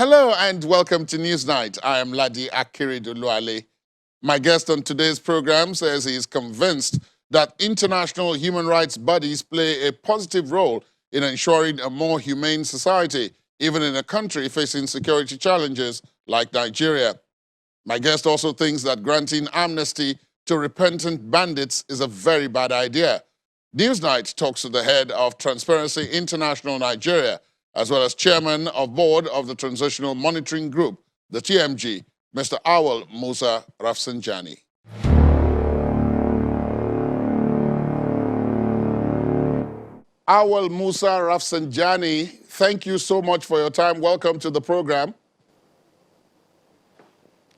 Hello and welcome to NewsNight. I am Ladi Akiridoluale. My guest on today's program says he is convinced that international human rights bodies play a positive role in ensuring a more humane society, even in a country facing security challenges like Nigeria. My guest also thinks that granting amnesty to repentant bandits is a very bad idea. NewsNight talks to the head of Transparency International Nigeria, as well as chairman of board of the Transitional Monitoring Group, the TMG, Mr. Awal Musa Rafsanjani. Awal Musa Rafsanjani, thank you so much for your time. Welcome to the program.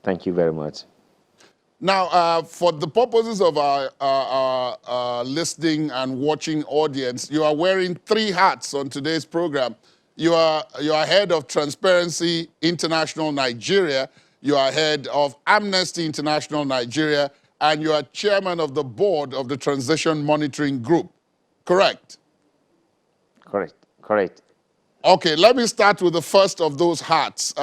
Thank you very much. Now, for the purposes of our listening and watching audience, you are wearing three hats on today's program. You are head of Transparency International Nigeria, you are head of Amnesty International Nigeria, and you are chairman of the board of the Transition Monitoring Group, correct? Correct. Okay, let me start with the first of those hats.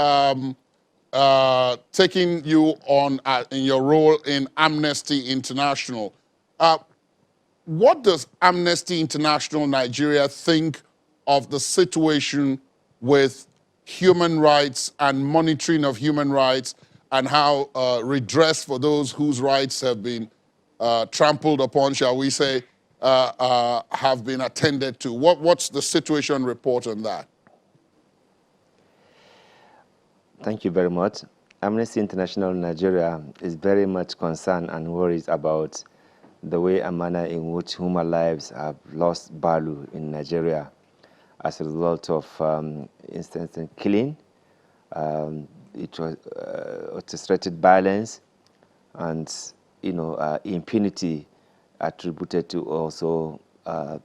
Taking you on in your role in Amnesty International. What does Amnesty International Nigeria think of the situation with human rights and monitoring of human rights and how redress for those whose rights have been trampled upon, shall we say, have been attended to? What's the situation report on that? Thank you very much. Amnesty International Nigeria is very much concerned and worried about the way and manner in which human lives have lost value in Nigeria as a result of instances killing, it was orchestrated violence, and impunity attributed to also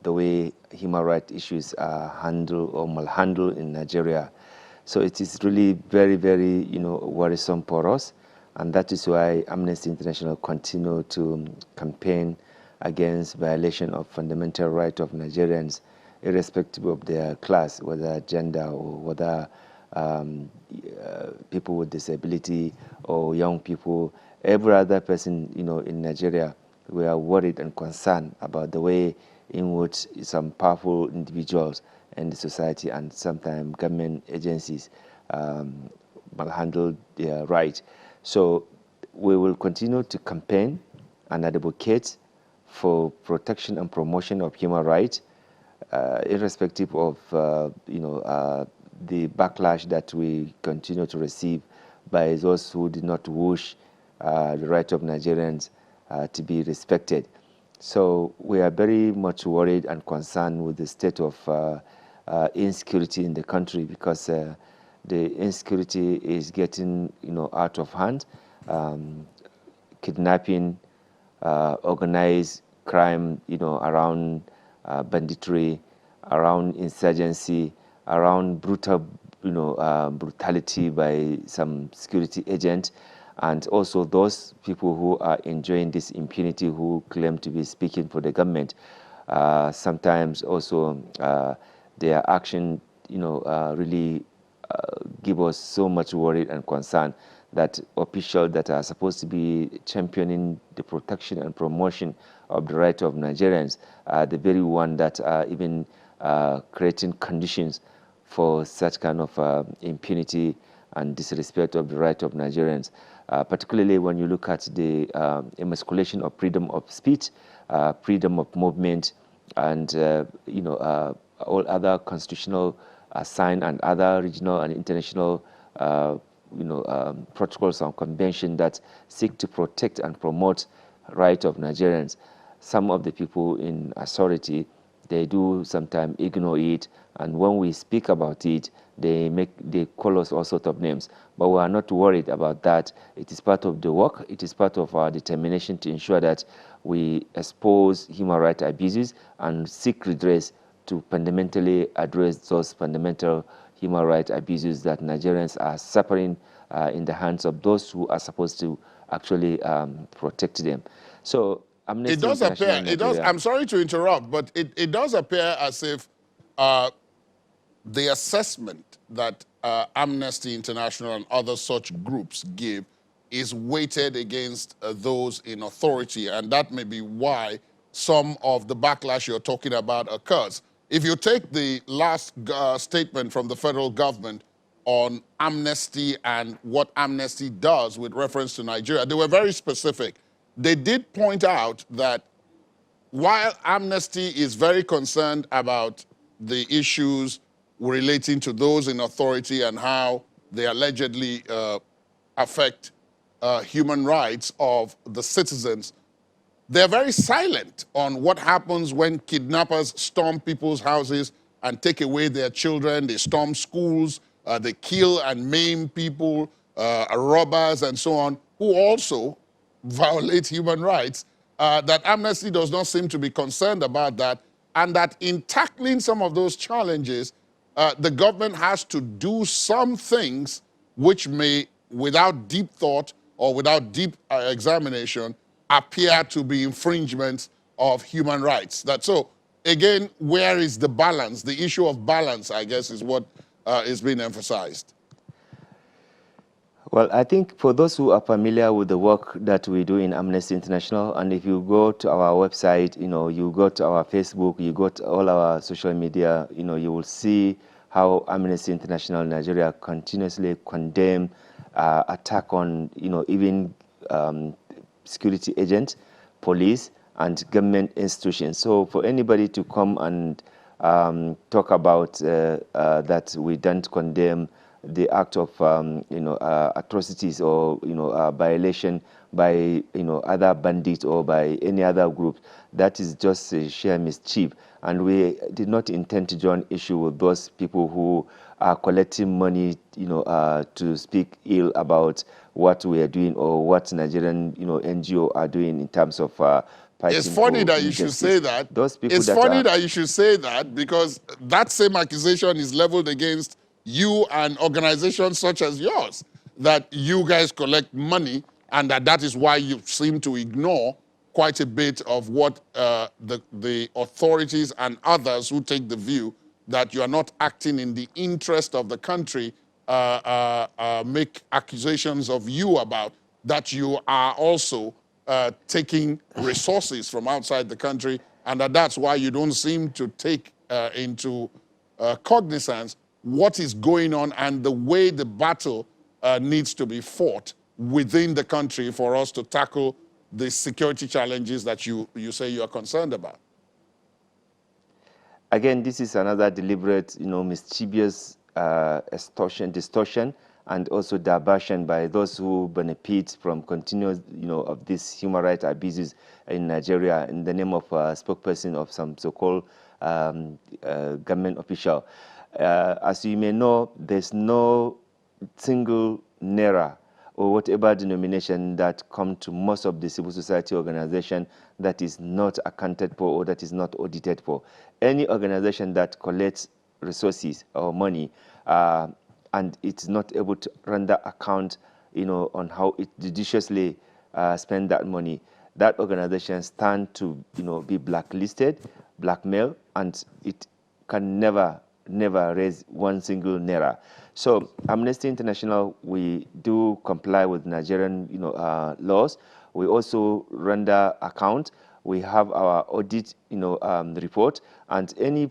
the way human rights issues are handled or malhandled in Nigeria. So it is really very, very, worrisome for us, and that is why Amnesty International continue to campaign against violation of fundamental rights of Nigerians, irrespective of their class, whether gender or whether people with disability or young people, every other person, in Nigeria. We are worried and concerned about the way in which some powerful individuals in the society and sometimes government agencies handle their rights. So we will continue to campaign and advocate for protection and promotion of human rights, irrespective of the backlash that we continue to receive by those who did not wish the right of Nigerians to be respected. So we are very much worried and concerned with the state of insecurity in the country, because the insecurity is getting out of hand. Kidnapping, organized crime, around banditry, around insurgency, around brutality by some security agent, and also those people who are enjoying this impunity, who claim to be speaking for the government. Sometimes also their action, really give us so much worry and concern that officials that are supposed to be championing the protection and promotion of the right of Nigerians are the very one that are even creating conditions for such kind of impunity and disrespect of the right of Nigerians. Particularly when you look at the emasculation of freedom of speech, freedom of movement, and all other constitutional sign and other regional and international protocols and conventions that seek to protect and promote right of Nigerians. Some of the people in authority, they do sometimes ignore it, and when we speak about it, they call us all sorts of names. But we are not worried about that. It is part of the work. It is part of our determination to ensure that we expose human rights abuses and seek redress to fundamentally address those fundamental human rights abuses that Nigerians are suffering in the hands of those who are supposed to actually protect them. So Amnesty International Nigeria, I'm sorry to interrupt, but it does appear as if the assessment that Amnesty International and other such groups give is weighted against those in authority, and that may be why some of the backlash you're talking about occurs. If you take the last statement from the federal government on amnesty and what amnesty does with reference to Nigeria, they were very specific. They did point out that while Amnesty is very concerned about the issues relating to those in authority and how they allegedly affect human rights of the citizens, they're very silent on what happens when kidnappers storm people's houses and take away their children. They storm schools, they kill and maim people, robbers and so on, who also violate human rights. That Amnesty does not seem to be concerned about that, and that in tackling some of those challenges, the government has to do some things which may, without deep thought or without deep examination, appear to be infringements of human rights. So, again, where is the balance? The issue of balance, I guess, is what is being emphasized. Well, I think for those who are familiar with the work that we do in Amnesty International, and if you go to our website, you go to our Facebook, you go to all our social media, you will see how Amnesty International Nigeria continuously condemn attack on, even security agents, police, and government institutions. So for anybody to come and talk about that we don't condemn the act of atrocities or violation by other bandits or by any other group, that is just a sheer mischief, and we did not intend to join issue with those people who are collecting money to speak ill about what we are doing or what Nigerian NGO are doing in terms of it's funny that you should say that. Those people it's funny that you should say that, because that same accusation is leveled against you and organizations such as yours, that you guys collect money and that is why you seem to ignore quite a bit of what the authorities and others who take the view that you are not acting in the interest of the country make accusations of you about, that you are also taking resources from outside the country, and that's why you don't seem to take into cognizance what is going on and the way the battle needs to be fought within the country for us to tackle the security challenges that you say you are concerned about. Again, this is another deliberate, mischievous distortion, and also diversion by those who benefit from continuous, of these human rights abuses in Nigeria in the name of a spokesperson of some so-called government official. As you may know, there's no single naira or whatever denomination that come to most of the civil society organization that is not accounted for or that is not audited for. Any organization that collects resources or money and it's not able to render account, on how it judiciously spend that money, that organization stand to, be blacklisted, blackmailed, and it can never raise one single naira. So Amnesty International, we do comply with Nigerian, laws. We also render account. We have our audit, report, and any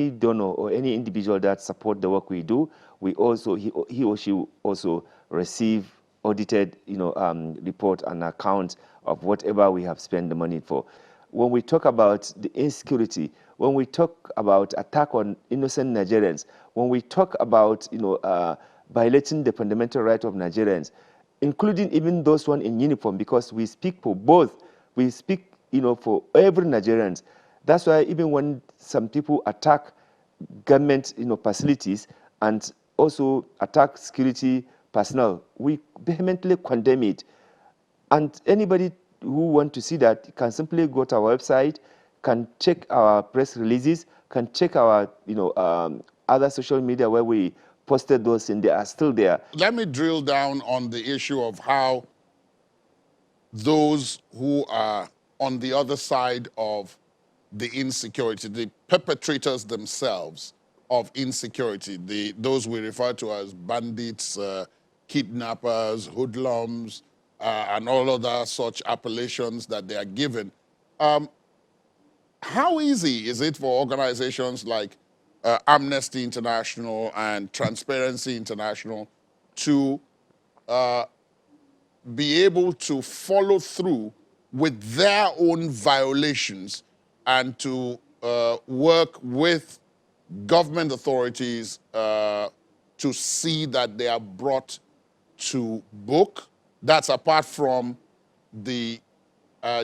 donor or any individual that support the work we do, we also he or she also receive audited, report and account of whatever we have spent the money for. When we talk about the insecurity, when we talk about attack on innocent Nigerians, when we talk about violating the fundamental right of Nigerians, including even those one in uniform, because we speak for both. We speak, for every Nigerians. That's why even when some people attack government, facilities and also attack security personnel, we vehemently condemn it. And anybody who want to see that can simply go to our website, can check our press releases, can check our other social media where we posted those, and they are still there. Let me drill down on the issue of how those who are on the other side of the insecurity, the perpetrators themselves, of insecurity, those we refer to as bandits, kidnappers, hoodlums, and all other such appellations that they are given. How easy is it for organizations like Amnesty International and Transparency International to be able to follow through with their own violations and to work with government authorities to see that they are brought to book? That's apart from the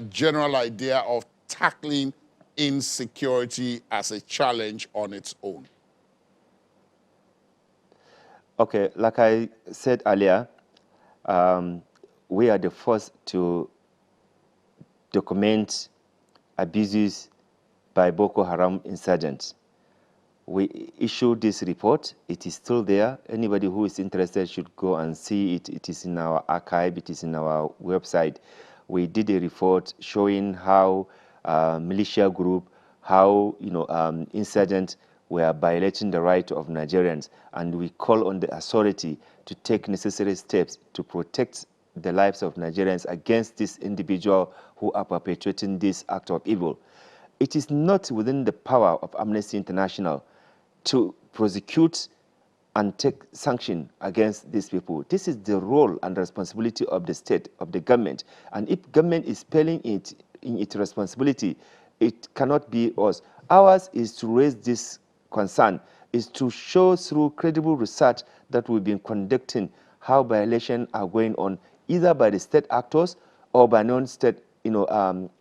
general idea of tackling insecurity as a challenge on its own. Okay, like I said earlier, we are the first to document abuses by Boko Haram insurgents. We issued this report. It is still there. Anybody who is interested should go and see it. It is in our archive. It is in our website. We did a report showing how militia group, how insurgents were violating the right of Nigerians, and we call on the authority to take necessary steps to protect the lives of Nigerians against this individual who are perpetrating this act of evil. It is not within the power of Amnesty International to prosecute and take sanction against these people. This is the role and responsibility of the state, of the government. And if government is failing it in its responsibility, it cannot be us. Ours is to raise this concern, is to show through credible research that we've been conducting how violations are going on, either by the state actors or by non-state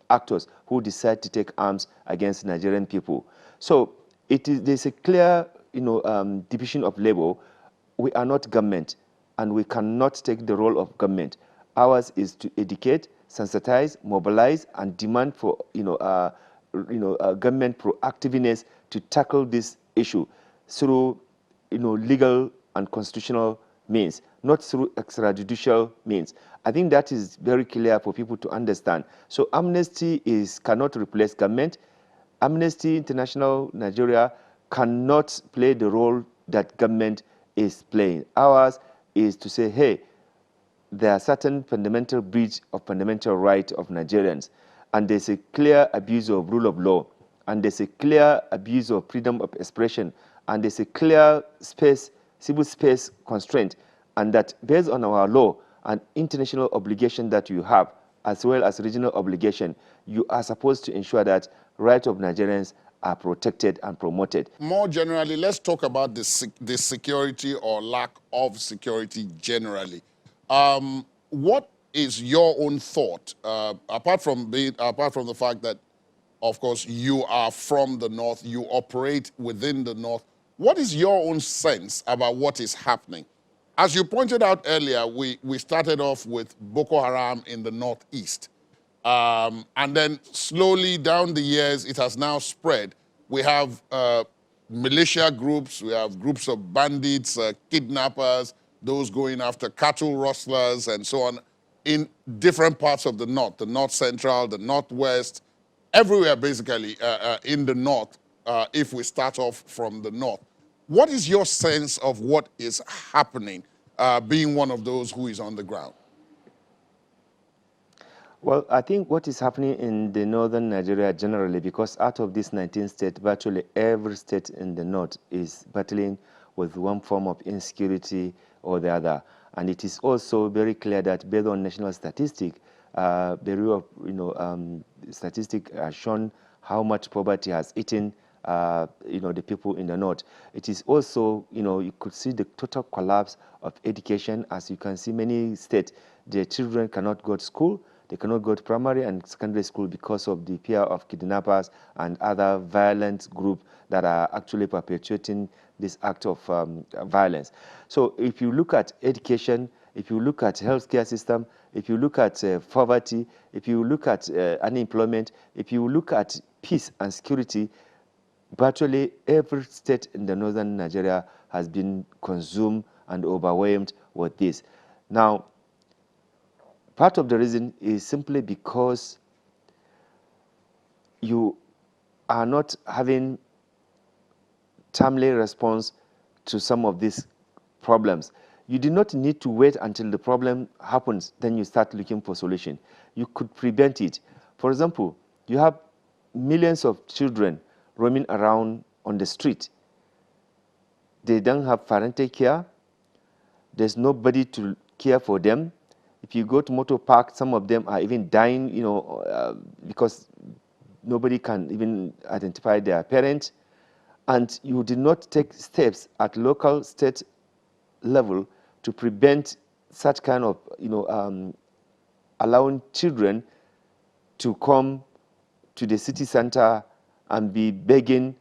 actors who decide to take arms against Nigerian people. So there's a clear division of labor. We are not government, and we cannot take the role of government. Ours is to educate, sensitize, mobilize, and demand for government proactiveness to tackle this issue through legal and constitutional means, not through extrajudicial means. I think that is very clear for people to understand. So Amnesty cannot replace government. Amnesty International Nigeria cannot play the role that government is playing. Ours is to say, hey, there are certain fundamental breach of fundamental rights of Nigerians, and there's a clear abuse of rule of law, and there's a clear abuse of freedom of expression, and there's a clear civil space constraint, and that based on our law and international obligation that you have, as well as regional obligation, you are supposed to ensure that rights of Nigerians are protected and promoted. More generally, let's talk about the security or lack of security generally. What is your own thought, apart from the fact that, of course, you are from the North, you operate within the North, what is your own sense about what is happening? As you pointed out earlier, we started off with Boko Haram in the Northeast. And then slowly down the years, it has now spread. We have militia groups, we have groups of bandits, kidnappers, those going after cattle rustlers and so on in different parts of the North Central, the Northwest, everywhere basically in the North, if we start off from the North. What is your sense of what is happening, being one of those who is on the ground? Well, I think what is happening in the northern Nigeria generally, because out of these 19 states, virtually every state in the north is battling with one form of insecurity or the other. And it is also very clear that based on national statistics, the statistics have shown how much poverty has eaten the people in the north. It is also, you could see the total collapse of education. As you can see, many states, their children cannot go to school. They cannot go to primary and secondary school because of the fear of kidnappers and other violent groups that are actually perpetuating this act of violence. So if you look at education, if you look at healthcare system, if you look at poverty, if you look at unemployment, if you look at peace and security, virtually every state in the northern Nigeria has been consumed and overwhelmed with this. Now, part of the reason is simply because you are not having timely response to some of these problems. You do not need to wait until the problem happens, then you start looking for solution. You could prevent it. For example, you have millions of children roaming around on the street. They don't have parental care. There's nobody to care for them. If you go to motor park, some of them are even dying, because nobody can even identify their parent. And you did not take steps at local, state level to prevent such kind of, allowing children to come to the city center and be begging,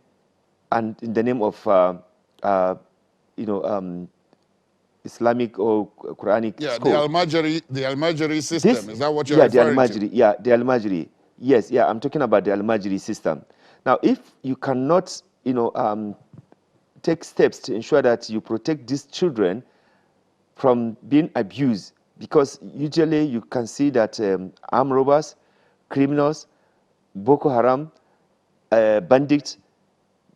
and in the name of, Islamic or Quranic school. The Al-Majri system. Is that what you're the referring Al-Majri, to? Yeah, the Al-Majri. Yes, I'm talking about the Al-Majri system. Now, if you cannot, take steps to ensure that you protect these children from being abused, because usually you can see that armed robbers, criminals, Boko Haram, bandits,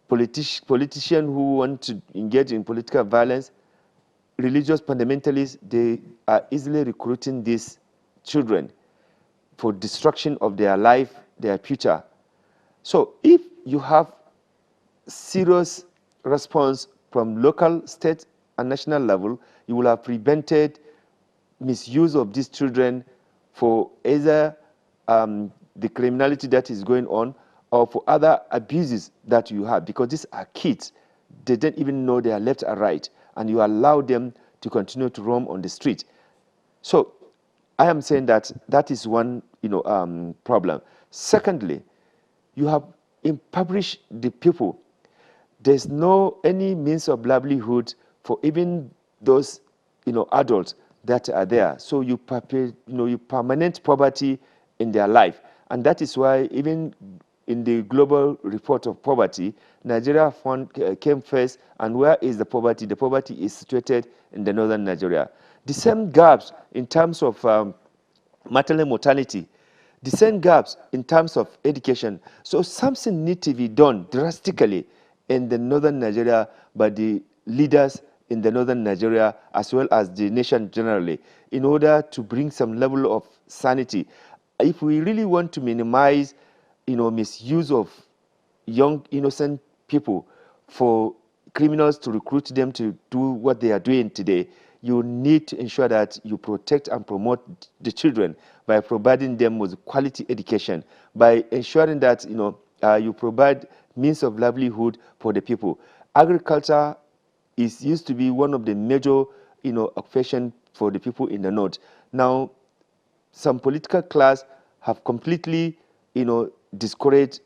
politicians who want to engage in political violence, religious fundamentalists, they are easily recruiting these children for destruction of their life, their future. So if you have serious response from local, state, and national level, you will have prevented misuse of these children for either the criminality that is going on or for other abuses that you have, because these are kids. They don't even know they are left or right, and you allow them to continue to roam on the street. So I am saying that that is one problem. Secondly, you have impoverished the people. There's no any means of livelihood for even those adults that are there. So you permanent poverty in their life, and that is why even in the global report of poverty, Nigeria came first. And where is the poverty? The poverty is situated in the northern Nigeria. The same gaps in terms of maternal mortality, the same gaps in terms of education. So something needs to be done drastically in the northern Nigeria by the leaders in the northern Nigeria, as well as the nation generally, in order to bring some level of sanity. If we really want to minimize misuse of young innocent people for criminals to recruit them to do what they are doing today, you need to ensure that you protect and promote the children by providing them with quality education, by ensuring that you provide means of livelihood for the people. Agriculture used to be one of the major occupation for the people in the north. Now, some political class have completely discouraged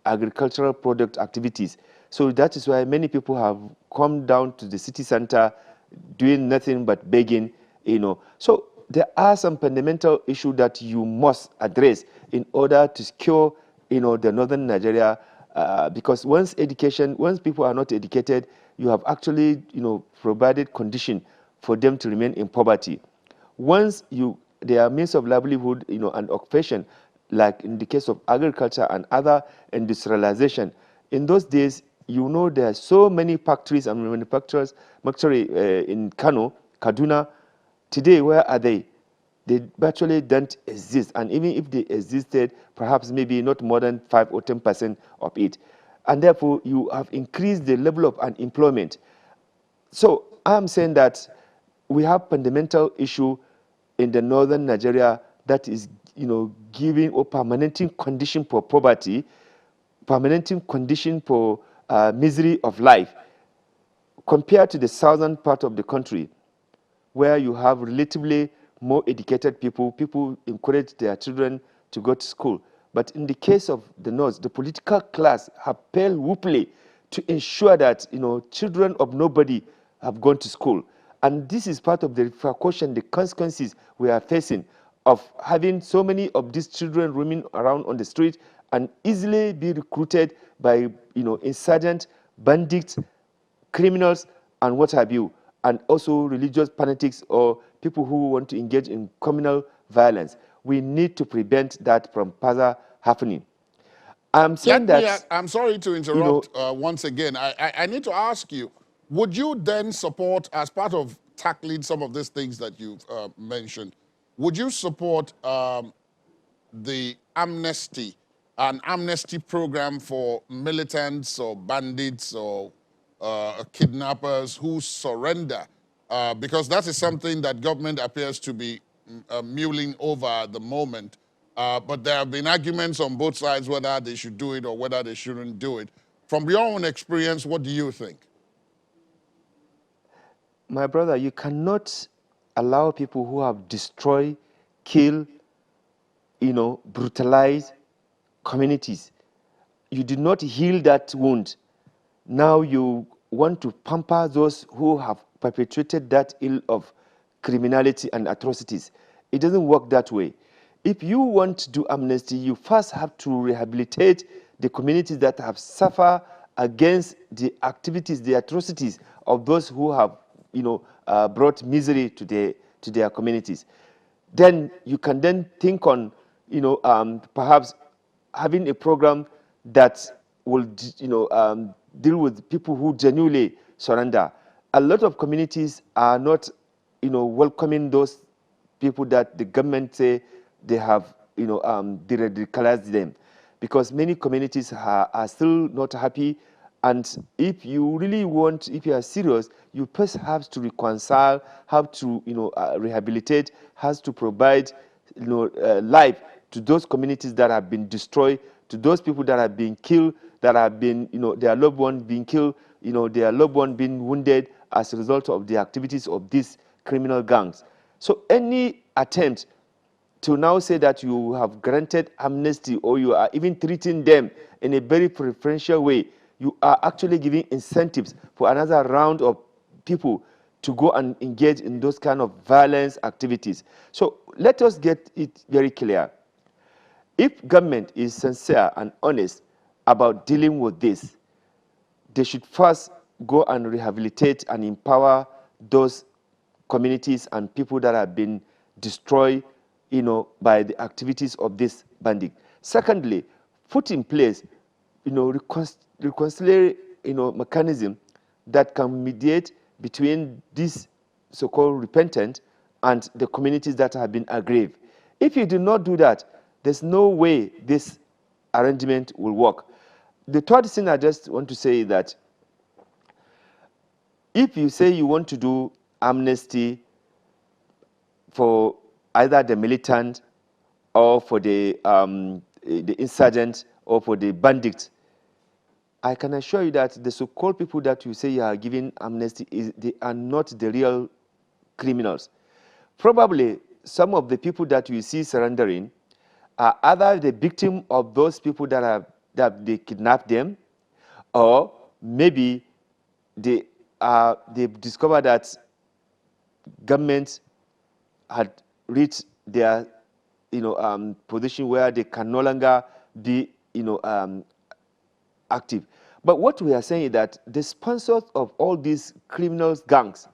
agricultural product activities. So that is why many people have come down to the city center doing nothing but begging, So there are some fundamental issues that you must address in order to secure, the northern Nigeria, because once people are not educated, you have actually, provided condition for them to remain in poverty. Once their means of livelihood, and occupation, like in the case of agriculture and other industrialization, in those days, there are so many factories and manufacturers in Kano, Kaduna. Today, where are they? They virtually don't exist. And even if they existed, perhaps maybe not more than 5 or 10% of it. And therefore, you have increased the level of unemployment. So I'm saying that we have fundamental issue in the northern Nigeria that is, giving or permanenting condition for poverty, permanenting condition for misery of life, compared to the southern part of the country, where you have relatively more educated people encourage their children to go to school. But in the case of the north, the political class have failed woefully to ensure that children of nobody have gone to school. And this is part of the repercussion, the consequences we are facing of having so many of these children roaming around on the street and easily be recruited by insurgent, bandits, criminals, and what have you, and also religious fanatics or people who want to engage in communal violence. We need to prevent that from further happening. I'm saying that, I'm sorry to you know, interrupt once again. I need to ask you, would you then support, as part of tackling some of these things that you've mentioned, would you support the amnesty, an amnesty program for militants or bandits or kidnappers who surrender? Because that is something that government appears to be mulling over at the moment. But there have been arguments on both sides whether they should do it or whether they shouldn't do it. From your own experience, what do you think? my brother, you cannot allow people who have destroyed, killed, brutalized communities. You did not heal that wound. Now you want to pamper those who have perpetrated that ill of criminality and atrocities. It doesn't work that way. If you want to do amnesty, you first have to rehabilitate the communities that have suffered against the activities, the atrocities of those who have, brought misery to their communities. Then you can then think on, perhaps having a program that will, deal with people who genuinely surrender. A lot of communities are not, welcoming those people that the government say they have, de-radicalized them, because many communities are still not happy. And if you really want, if you are serious, you first have to reconcile, have to, rehabilitate, has to provide, life to those communities that have been destroyed, to those people that have been killed, that have been, their loved ones being killed, their loved one being wounded as a result of the activities of these criminal gangs. So any attempt to now say that you have granted amnesty or you are even treating them in a very preferential way, you are actually giving incentives for another round of people to go and engage in those kind of violence activities. So let us get it very clear. If government is sincere and honest about dealing with this, they should first go and rehabilitate and empower those communities and people that have been destroyed, by the activities of this bandit. Secondly, put in place, reconciliatory, mechanism that can mediate between these so-called repentant and the communities that have been aggrieved. If you do not do that, there's no way this arrangement will work. The third thing I just want to say is that if you say you want to do amnesty for either the militant or for the insurgent or for the bandits, I can assure you that the so-called people that you say you are giving amnesty, they are not the real criminals. Probably some of the people that you see surrendering are either the victim of those people that they kidnapped them, or maybe they've discovered that government had reached their position where they can no longer be active. But what we are saying is that the sponsors of all these criminals gangs,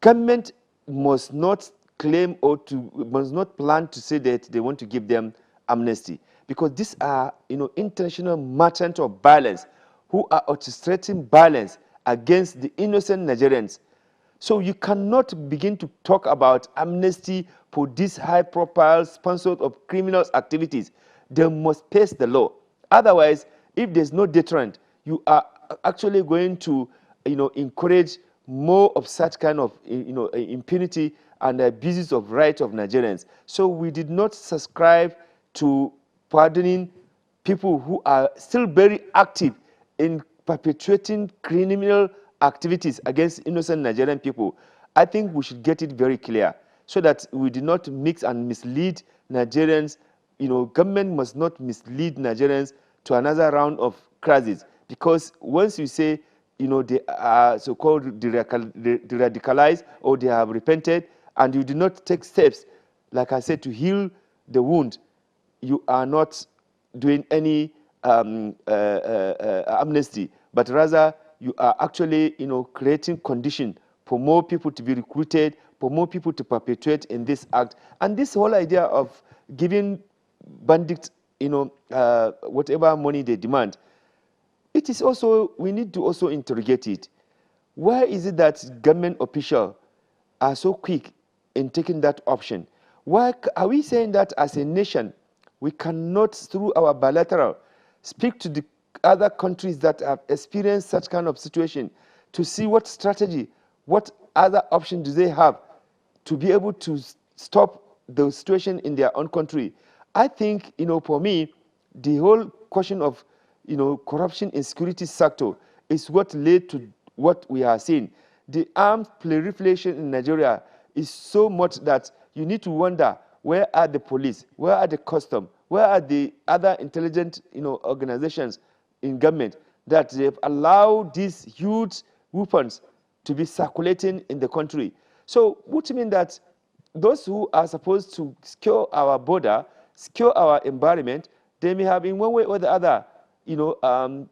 government must not claim or must not plan to say that they want to give them amnesty, because these are international merchants of violence who are orchestrating violence against the innocent Nigerians. So you cannot begin to talk about amnesty for these high-profile sponsors of criminals activities. They must face the law. Otherwise, if there's no deterrent, you are actually going to, encourage more of such kind of, impunity and abuses of rights of Nigerians. So we did not subscribe to pardoning people who are still very active in perpetrating criminal activities against innocent Nigerian people. I think we should get it very clear so that we do not mix and mislead Nigerians. Government must not mislead Nigerians to another round of crisis, because once you say, they are so-called de-radicalized or they have repented, and you do not take steps, like I said, to heal the wound, you are not doing any amnesty, but rather you are actually, creating condition for more people to be recruited, for more people to perpetuate in this act. And this whole idea of giving bandits whatever money they demand, it is also, we need to also interrogate it. Why is it that government officials are so quick in taking that option? Why are we saying that as a nation, we cannot, through our bilateral, speak to the other countries that have experienced such kind of situation to see what strategy, what other option do they have to be able to stop the situation in their own country? I think, for me, the whole question of, corruption in security sector is what led to what we are seeing. The armed proliferation in Nigeria is so much that you need to wonder, where are the police, where are the custom, where are the other intelligent organizations in government that they've allowed these huge weapons to be circulating in the country. So which means that those who are supposed to secure our border, secure our environment, they may have in one way or the other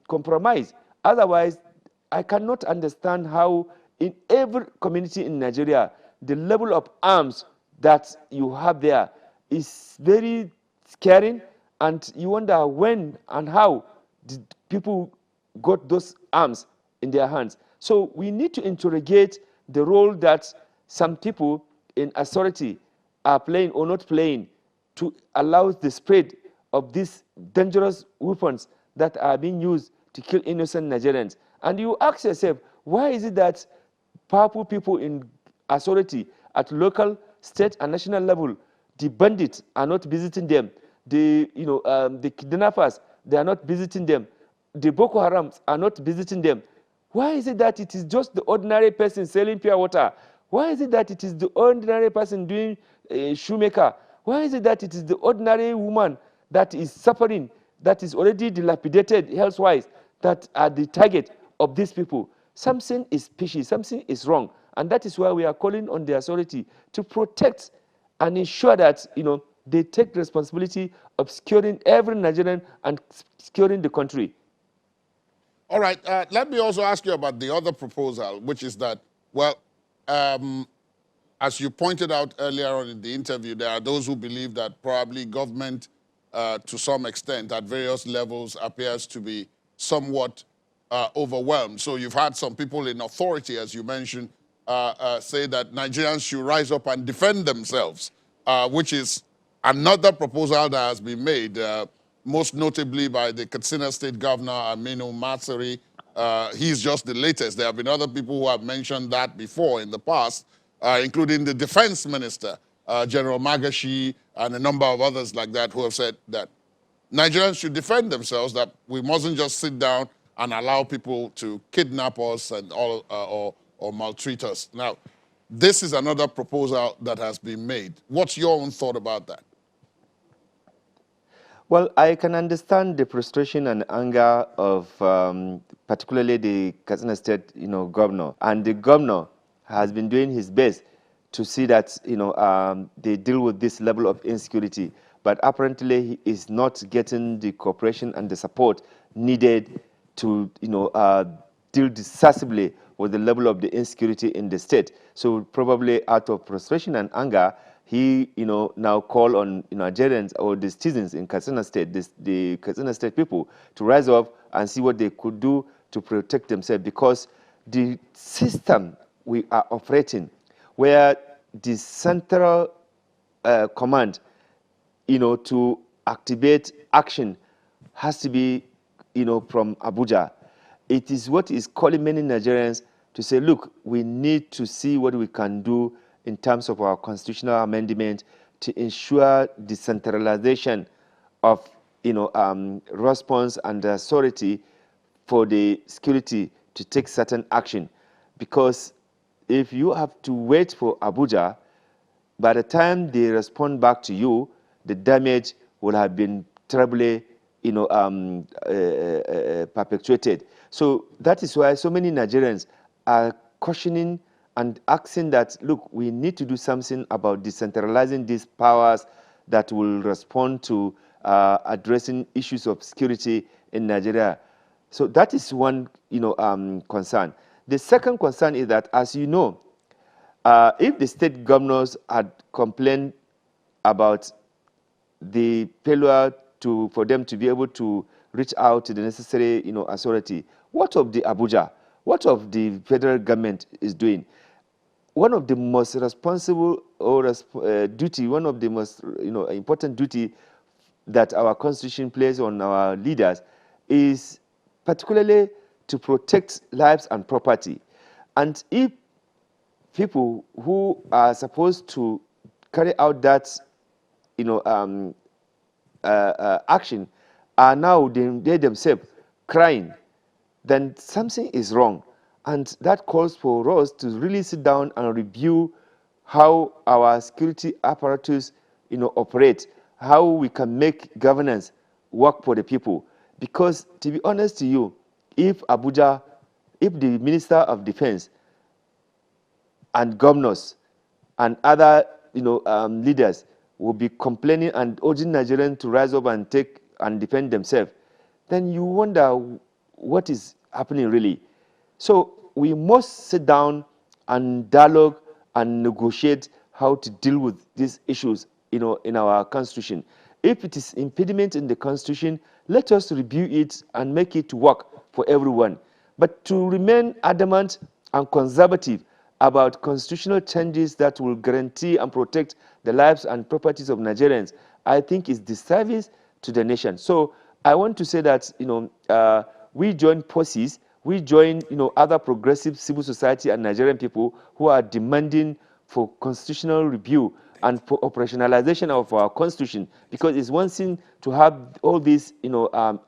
compromise. Otherwise, I cannot understand how in every community in Nigeria, the level of arms that you have there is very scaring, and you wonder when and how did people got those arms in their hands. So we need to interrogate the role that some people in authority are playing or not playing to allow the spread of these dangerous weapons that are being used to kill innocent Nigerians. And you ask yourself, why is it that powerful people in authority at local, state, and national level, the bandits are not visiting them, the kidnappers, they are not visiting them, the Boko Harams are not visiting them? Why is it that it is just the ordinary person selling pure water? Why is it that it is the ordinary person doing shoemaker? Why is it that it is the ordinary woman that is suffering, that is already dilapidated health-wise, that are the target of these people? Something is fishy, something is wrong. And that is why we are calling on the authority to protect and ensure that they take responsibility of securing every Nigerian and securing the country. All right, let me also ask you about the other proposal, which is that, well, as you pointed out earlier on in the interview, there are those who believe that probably government, to some extent, at various levels, appears to be somewhat overwhelmed. So you've had some people in authority, as you mentioned, say that Nigerians should rise up and defend themselves, which is another proposal that has been made, most notably by the Katsina State Governor, Aminu Masari. He's just the latest. There have been other people who have mentioned that before in the past, including the Defense Minister, General Magashi, and a number of others like that, who have said that Nigerians should defend themselves, that we mustn't just sit down and allow people to kidnap us and or maltreat us. Now, this is another proposal that has been made. What's your own thought about that? Well, I can understand the frustration and anger of particularly the Katsina State, governor. And the governor has been doing his best to see that, they deal with this level of insecurity. But apparently, he is not getting the cooperation and the support needed to, deal decisively with the level of the insecurity in the state. So probably out of frustration and anger, he, now call on Nigerians or the citizens in Katsina State, the Katsina State people, to rise up and see what they could do to protect themselves, because the system we are operating, where the central command, to activate action has to be, from Abuja. It is what is calling many Nigerians to say, look, we need to see what we can do in terms of our constitutional amendment to ensure decentralization of, response and authority for the security to take certain action. Because if you have to wait for Abuja, by the time they respond back to you, the damage will have been terribly, perpetuated. So that is why so many Nigerians are cautioning and asking that, look, we need to do something about decentralizing these powers that will respond to addressing issues of security in Nigeria. So that is one, concern. The second concern is that, as you know, if the state governors had complained about the failure for them to be able to reach out to the necessary, authority. What of the Abuja? What of the federal government is doing? One of the most responsible duty, one of the most important duty that our constitution places on our leaders is particularly to protect lives and property. And if people who are supposed to carry out that action are now they themselves crying, then something is wrong. And that calls for us to really sit down and review how our security apparatus operate, how we can make governance work for the people. Because to be honest to you, if the Minister of Defense and governors and other leaders will be complaining and urging Nigerians to rise up and take and defend themselves, then you wonder what is happening really. So we must sit down and dialogue and negotiate how to deal with these issues in our constitution. If it is impediment in the constitution, let us review it and make it work for everyone. But to remain adamant and conservative about constitutional changes that will guarantee and protect the lives and properties of Nigerians, I think is disservice to the nation. So I want to say that we join forces, we join other progressive civil society and Nigerian people who are demanding for constitutional review and for operationalization of our constitution, because it's one thing to have all this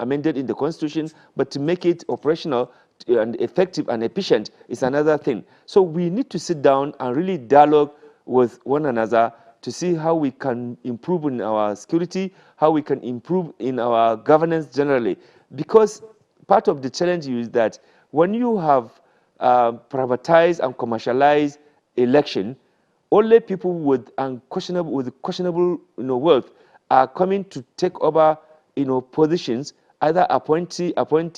amended in the constitution, but to make it operational and effective and efficient is another thing. So we need to sit down and really dialogue with one another to see how we can improve in our security, how we can improve in our governance generally. Because part of the challenge is that when you have privatized and commercialized election, only people with questionable wealth are coming to take over positions, either appointee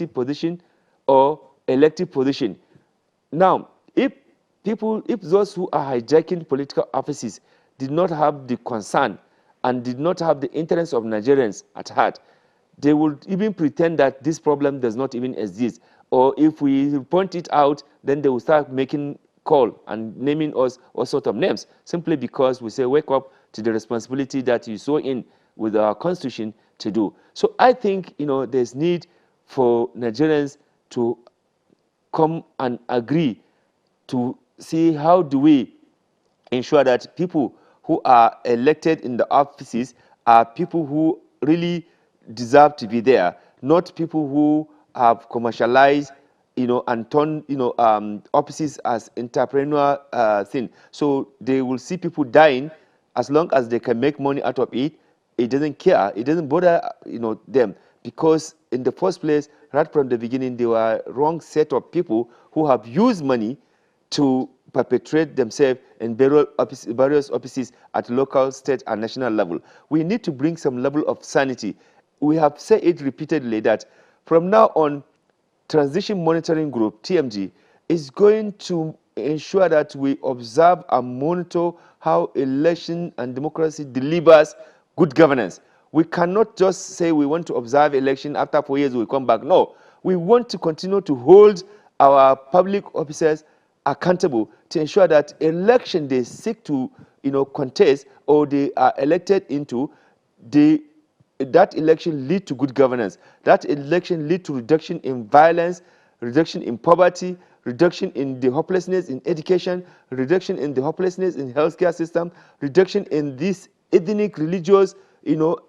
position or elective position. Now, if those who are hijacking political offices did not have the concern and did not have the interests of Nigerians at heart, they would even pretend that this problem does not even exist. Or if we point it out, then they will start making call and naming us all sorts of names, simply because we say wake up to the responsibility that you saw in with our constitution to do. So I think there's need for Nigerians to come and agree to see how do we ensure that people who are elected in the offices are people who really deserve to be there, not people who have commercialized and turn offices as entrepreneur thing. So they will see people dying as long as they can make money out of it. It doesn't care. It doesn't bother them, because in the first place, right from the beginning, they were a wrong set of people who have used money to perpetrate themselves in various offices at local, state, and national level. We need to bring some level of sanity. We have said it repeatedly that from now on, Transition Monitoring Group, TMG, is going to ensure that we observe and monitor how election and democracy delivers good governance. We cannot just say we want to observe election, after 4 years we come back. No, we want to continue to hold our public officers accountable to ensure that election they seek to contest or they are elected into, that election lead to good governance. That election lead to reduction in violence, reduction in poverty, reduction in the hopelessness in education, reduction in the hopelessness in healthcare system, reduction in this ethnic, religious,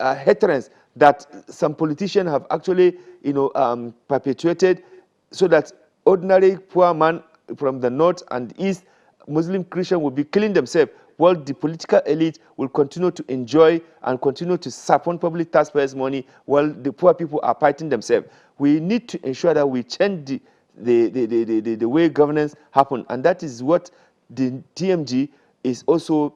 hatreds that some politicians have actually, perpetuated, so that ordinary poor man from the north and east, Muslim, Christian, will be killing themselves, while the political elite will continue to enjoy and continue to siphon public taxpayers' money while the poor people are fighting themselves. We need to ensure that we change the way governance happens, and that is what the TMG is also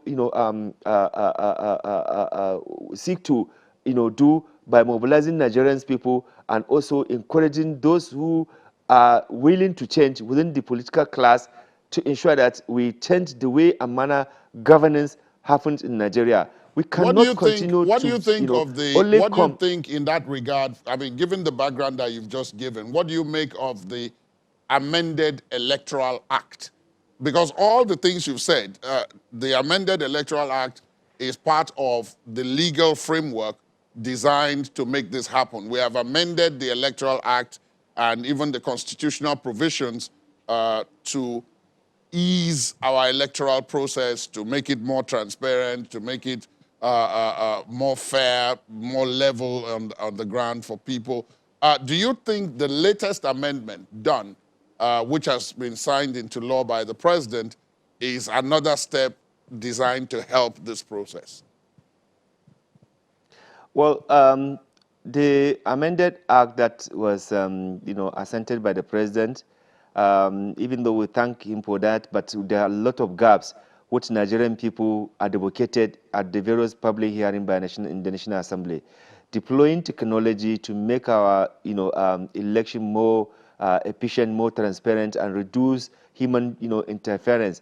seek to do by mobilizing Nigerians people and also encouraging those who are willing to change within the political class to ensure that we change the way and manner governance happens in Nigeria. We What do you cannot think? continue What do to, you think of the? only What do you come. think in that regard? I mean, given the background that you've just given, what do you make of the amended Electoral Act? Because all the things you've said, the amended Electoral Act is part of the legal framework designed to make this happen. We have amended the Electoral Act and even the constitutional provisions to ease our electoral process, to make it more transparent, to make it more fair, more level on the ground for people. Do you think the latest amendment done, which has been signed into law by the president, is another step designed to help this process? Well, the amended act that was, assented by the president, even though we thank him for that, but there are a lot of gaps which Nigerian people advocated at the various public hearing by in the National Assembly. Deploying technology to make our, election more efficient, more transparent, and reduce human, interference.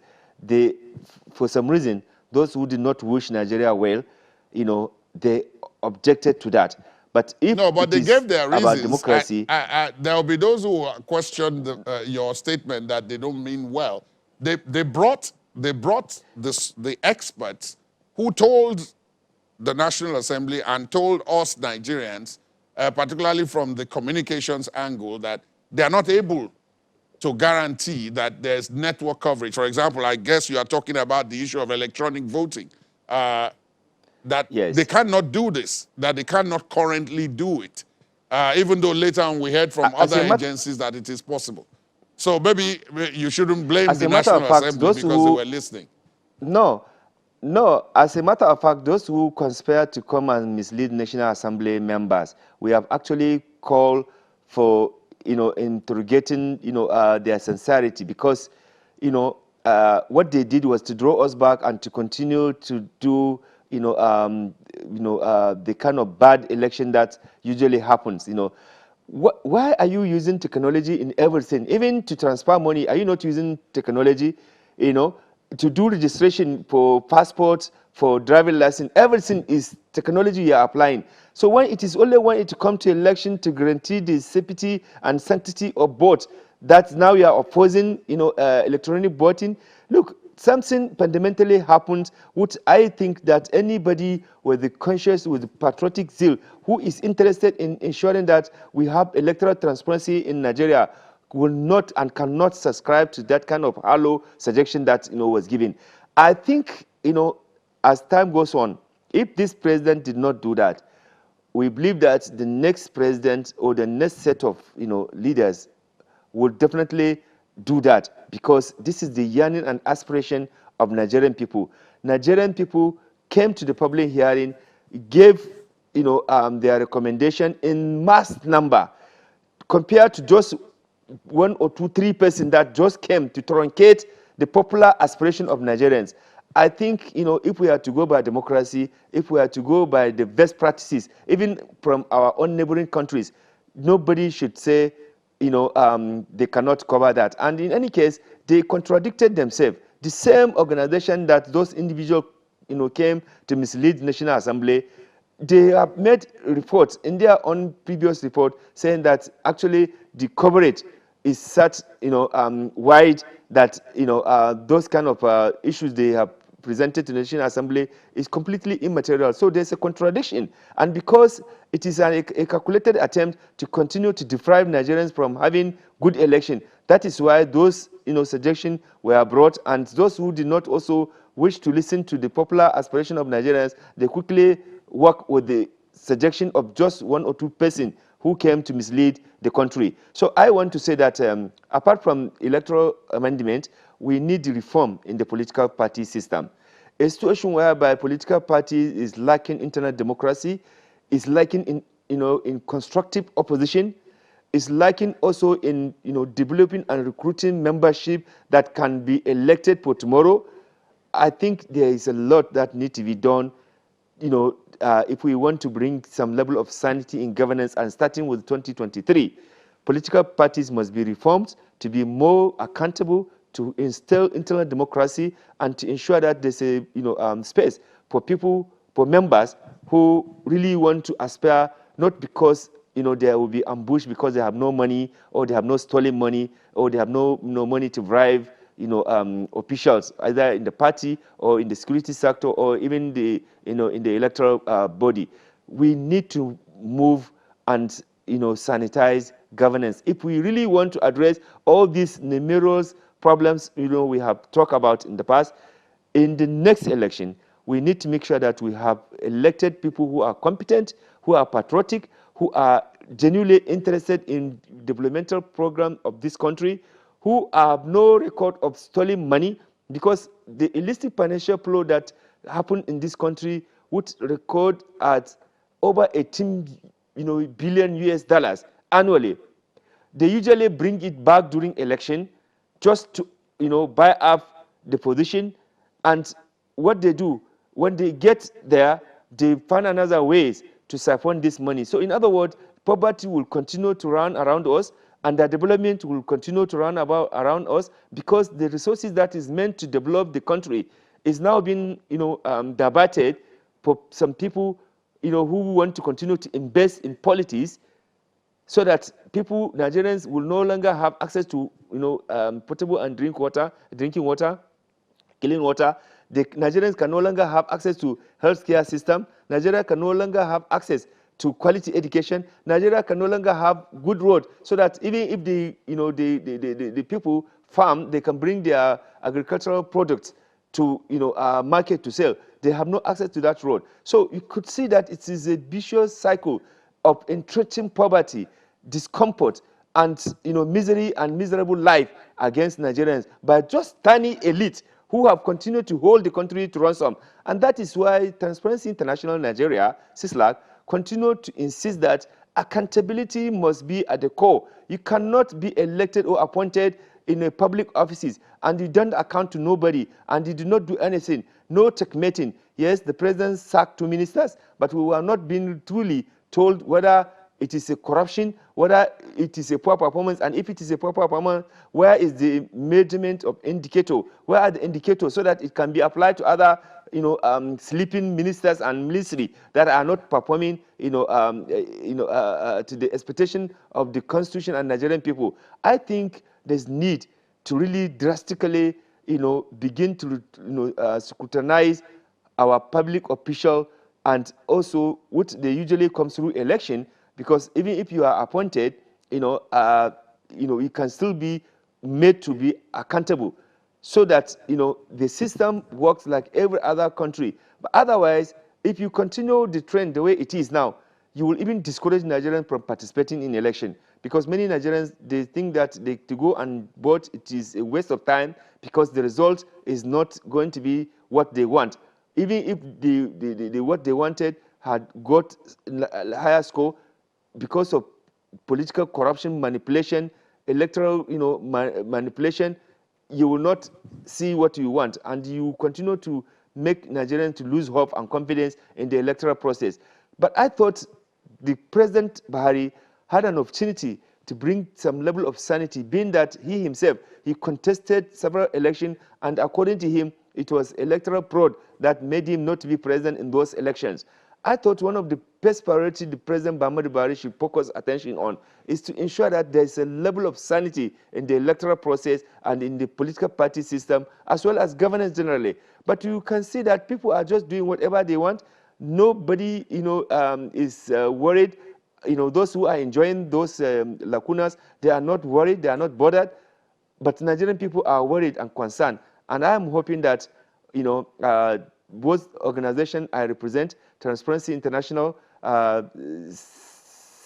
For some reason, those who did not wish Nigeria well, they objected to that. But if No, but it they is gave their about reasons. democracy, There will be those who question your statement that they don't mean well. They brought the experts who told the National Assembly and told us Nigerians, particularly from the communications angle, that they are not able to guarantee that there's network coverage. For example, I guess you are talking about the issue of electronic voting. That they yes. cannot do this, that they cannot currently do it, even though later on we heard from As other a matter, agencies that it is possible. So maybe you shouldn't blame as the a matter of National fact, Assembly those because they who were listening. no, no, as a matter of fact, those who conspire to come and mislead National Assembly members, we have actually called for, interrogating, their sincerity, because, what they did was to draw us back and to continue to do, the kind of bad election that usually happens. Why are you using technology in everything? Even to transfer money, are you not using technology? To do registration for passports, for driving license, everything is technology you are applying. So when it is only when it comes to election to guarantee the safety and sanctity of vote, that now you are opposing, electronic voting. Look, something fundamentally happens, which I think that anybody with the conscious, with the patriotic zeal, who is interested in ensuring that we have electoral transparency in Nigeria, will not and cannot subscribe to that kind of hollow suggestion that was given. I think as time goes on, if this president did not do that, we believe that the next president or the next set of leaders will definitely do that, because this is the yearning and aspiration of Nigerian people. Nigerian people came to the public hearing, gave their recommendation in mass number, compared to just 1 or 2, 3% that just came to truncate the popular aspiration of Nigerians. I think, if we are to go by democracy, if we are to go by the best practices, even from our own neighboring countries, nobody should say, they cannot cover that. And in any case, they contradicted themselves. The same organization that those individuals, came to mislead the National Assembly, they have made reports in their own previous report saying that actually the coverage is such wide that those kind of issues they have presented to the National Assembly is completely immaterial. So there's a contradiction, and because it is a calculated attempt to continue to deprive Nigerians from having good election, that is why those suggestions were brought, and those who did not also wish to listen to the popular aspiration of Nigerians, they quickly work with the suggestion of just 1 or 2% who came to mislead the country. So I want to say that apart from electoral amendment, we need the reform in the political party system. A situation whereby political party is lacking internal democracy, is lacking in constructive opposition, is lacking also in developing and recruiting membership that can be elected for tomorrow. I think there is a lot that needs to be done if we want to bring some level of sanity in governance, and starting with 2023, political parties must be reformed to be more accountable, to instill internal democracy, and to ensure that there's a space for people for members who really want to aspire, not because there will be ambush because they have no money, or they have no stolen money, or they have no money to bribe officials, either in the party or in the security sector, or even in the electoral body. We need to move and sanitize governance if we really want to address all these numerous problems we have talked about in the past. In the next election, we need to make sure that we have elected people who are competent, who are patriotic, who are genuinely interested in developmental program of this country, who have no record of stealing money, because the illicit financial flow that happened in this country would record at over 18 billion US dollars annually. They usually bring it back during election just to buy up the position. And what they do, when they get there, they find another ways to siphon this money. So in other words, poverty will continue to run around us, and the development will continue to run around us, because the resources that is meant to develop the country is now being diverted for some people who want to continue to invest in politics, so that Nigerians will no longer have access to potable and drinking water, clean water. The Nigerians can no longer have access to healthcare system. Nigeria can no longer have access to quality education. Nigeria can no longer have good road, so that even if the people farm, they can bring their agricultural products to market to sell. They have no access to that road. So you could see that it is a vicious cycle of entrenching poverty, discomfort, and misery and miserable life against Nigerians by just tiny elite who have continued to hold the country to ransom. And that is why Transparency International Nigeria, CISLAC, continue to insist that accountability must be at the core. You cannot be elected or appointed in a public offices and you don't account to nobody and you do not do anything. No checkmating. Yes, the president sacked 2 ministers, but we were not being truly told whether it is a corruption, whether it is a poor performance, and if it is a poor performance, where is the measurement of indicator? Where are the indicators so that it can be applied to other sleeping ministers and ministry that are not performing to the expectation of the constitution and Nigerian people? I think there's need to really drastically begin to scrutinize our public official, and also what they usually come through election, because even if you are appointed, you can still be made to be accountable, so that the system works like every other country. But otherwise, if you continue the trend the way it is now, you will even discourage Nigerians from participating in election, because many Nigerians, they think that to go and vote, it is a waste of time, because the result is not going to be what they want. Even if what they wanted had got a higher score, because of political corruption, manipulation, electoral manipulation, you will not see what you want, and you continue to make Nigerians to lose hope and confidence in the electoral process. But I thought the President Buhari had an opportunity to bring some level of sanity, being that he himself, he contested several elections, and according to him, it was electoral fraud that made him not to be president in those elections. I thought one of the best priority the President Buhari should focus attention on is to ensure that there is a level of sanity in the electoral process and in the political party system, as well as governance generally. But you can see that people are just doing whatever they want. Nobody, is worried. Those who are enjoying those lacunas, they are not worried, they are not bothered. But Nigerian people are worried and concerned. And I am hoping that, both organizations I represent, Transparency International,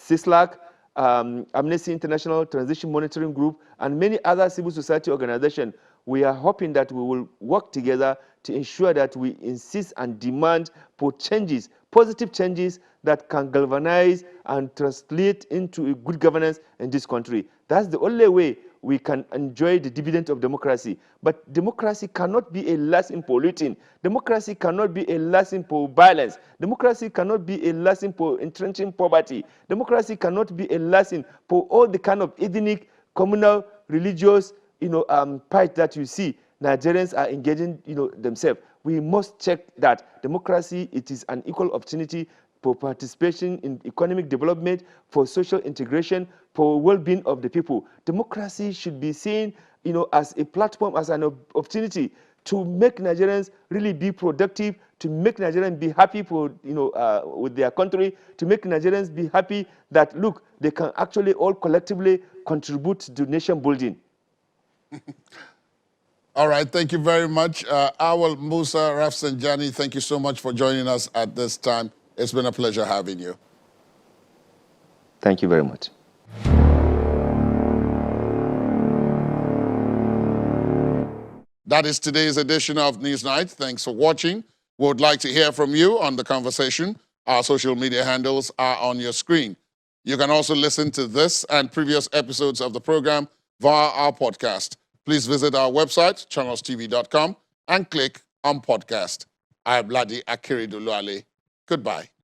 CISLAC, Amnesty International, Transition Monitoring Group, and many other civil society organizations, we are hoping that we will work together to ensure that we insist and demand for changes, positive changes that can galvanize and translate into a good governance in this country. That's the only way we can enjoy the dividend of democracy. But democracy cannot be a license for looting. Democracy cannot be a license for violence. Democracy cannot be a license for entrenching poverty. Democracy cannot be a license for all the kind of ethnic, communal, religious, fight that you see Nigerians are engaging, themselves. we must check that democracy, it is an equal opportunity for participation in economic development, for social integration, for well-being of the people. Democracy should be seen, as a platform, as an opportunity to make Nigerians really be productive, to make Nigerians be happy for, with their country, to make Nigerians be happy that, look, they can actually all collectively contribute to nation building. All right, thank you very much. Awal Musa Rafsanjani, thank you so much for joining us at this time. It's been a pleasure having you. Thank you very much. That is today's edition of Newsnight. Thanks for watching. We would like to hear from you on the conversation. Our social media handles are on your screen. You can also listen to this and previous episodes of the program via our podcast. Please visit our website, channelstv.com, and click on podcast. I am Ladi Akiridoluale. Goodbye.